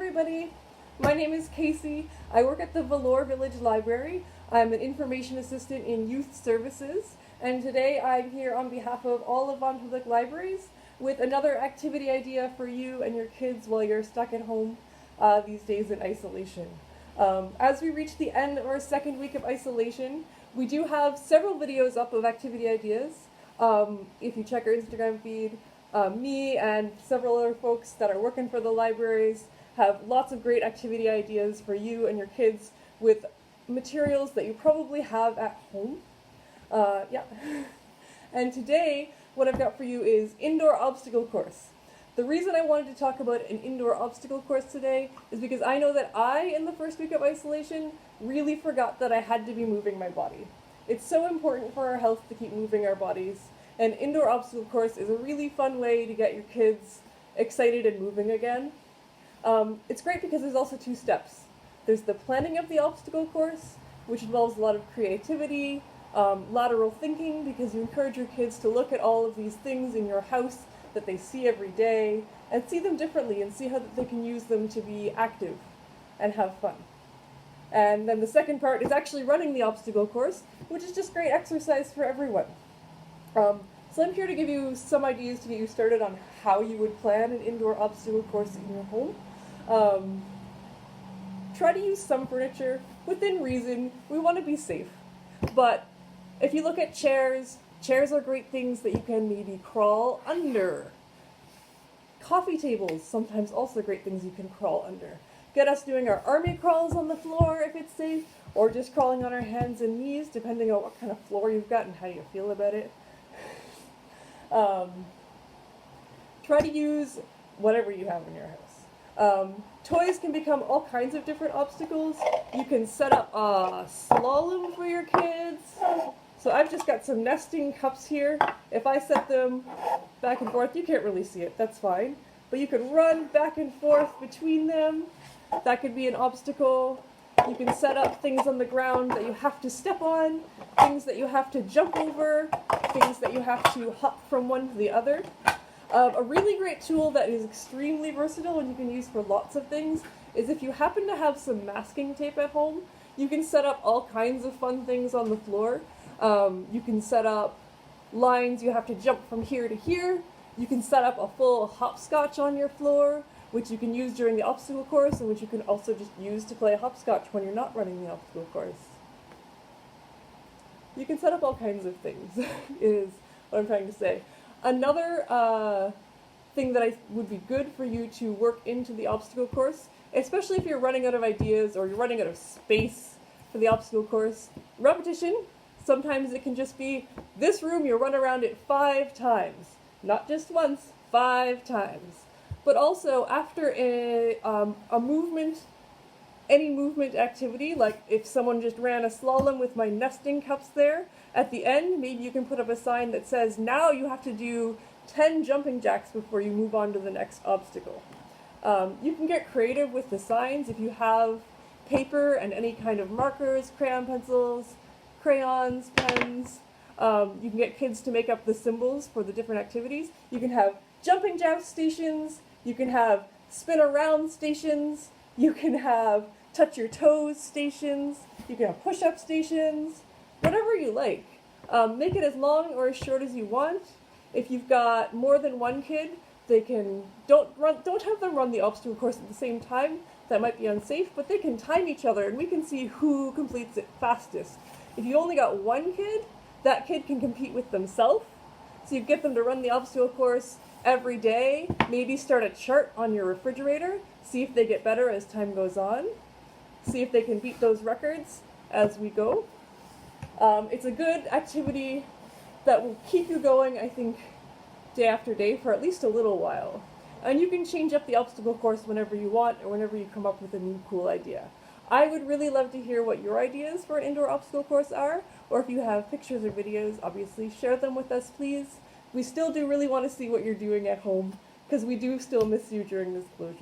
everybody. My name is Kasey. I work at the Vellore Village Library. I'm an information assistant in youth services, and today I'm here on behalf of all of Vaughan Public Libraries with another activity idea for you and your kids while you're stuck at home these days in isolation. As we reach the end of our second week of isolation, we do have several videos up of activity ideas. If you check our Instagram feed, me and several other folks that are working for the libraries have lots of great activity ideas for you and your kids with materials that you probably have at home. And today, what I've got for you is indoor obstacle course. The reason I wanted to talk about an indoor obstacle course today is because I know that I, in the first week of isolation, really forgot that I had to be moving my body. It's so important for our health to keep moving our bodies, and indoor obstacle course is a really fun way to get your kids excited and moving again. It's great because there's also two steps. There's the planning of the obstacle course, which involves a lot of creativity, lateral thinking, because you encourage your kids to look at all of these things in your house that they see every day and see them differently and see how they can use them to be active and have fun. And then the second part is actually running the obstacle course, which is just great exercise for everyone. So I'm here to give you some ideas to get you started on how you would plan an indoor obstacle course in your home. Try to use some furniture within reason. We want to be safe. But if you look at chairs, chairs are great things that you can maybe crawl under. Coffee tables, sometimes also great things you can crawl under. Get us doing our army crawls on the floor if it's safe, or just crawling on our hands and knees, depending on what kind of floor you've got and how you feel about it. Try to use whatever you have in your house. Toys can become all kinds of different obstacles. You can set up a slalom for your kids. So I've just got some nesting cups here. If I set them back and forth, you can't really see it, that's fine. But you can run back and forth between them. That could be an obstacle. You can set up things on the ground that you have to step on, things that you have to jump over, things that you have to hop from one to the other. A really great tool that is extremely versatile and you can use for lots of things is if you happen to have some masking tape at home, you can set up all kinds of fun things on the floor. You can set up lines you have to jump from here to here. You can set up a full hopscotch on your floor, which you can use during the obstacle course and which you can also just use to play hopscotch when you're not running the obstacle course. You can set up all kinds of things, is what I'm trying to say. Another thing that would be good for you to work into the obstacle course, especially if you're running out of ideas or you're running out of space for the obstacle course, repetition. Sometimes it can just be, this room you run around it 5 times. Not just once, 5 times. But also after a movement, any movement activity, like if someone just ran a slalom with my nesting cups there, at the end maybe you can put up a sign that says, now you have to do 10 jumping jacks before you move on to the next obstacle. You can get creative with the signs if you have paper and any kind of markers, crayon pencils, crayons, pens. You can get kids to make up the symbols for the different activities. You can have jumping jack stations, you can have spin around stations, you can have touch your toes stations, you can have push-up stations, whatever you like. Make it as long or as short as you want. If you've got more than one kid, they can, don't have them run the obstacle course at the same time. That might be unsafe, but they can time each other and we can see who completes it fastest. If you only got one kid, that kid can compete with themselves. So you get them to run the obstacle course every day. Maybe start a chart on your refrigerator. See if they get better as time goes on. See if they can beat those records as we go. It's a good activity that will keep you going, I think, day after day for at least a little while. And you can change up the obstacle course whenever you want or whenever you come up with a new cool idea. I would really love to hear what your ideas for an indoor obstacle course are, or if you have pictures or videos, obviously share them with us, please. We still do really want to see what you're doing at home, because we do still miss you during this closure.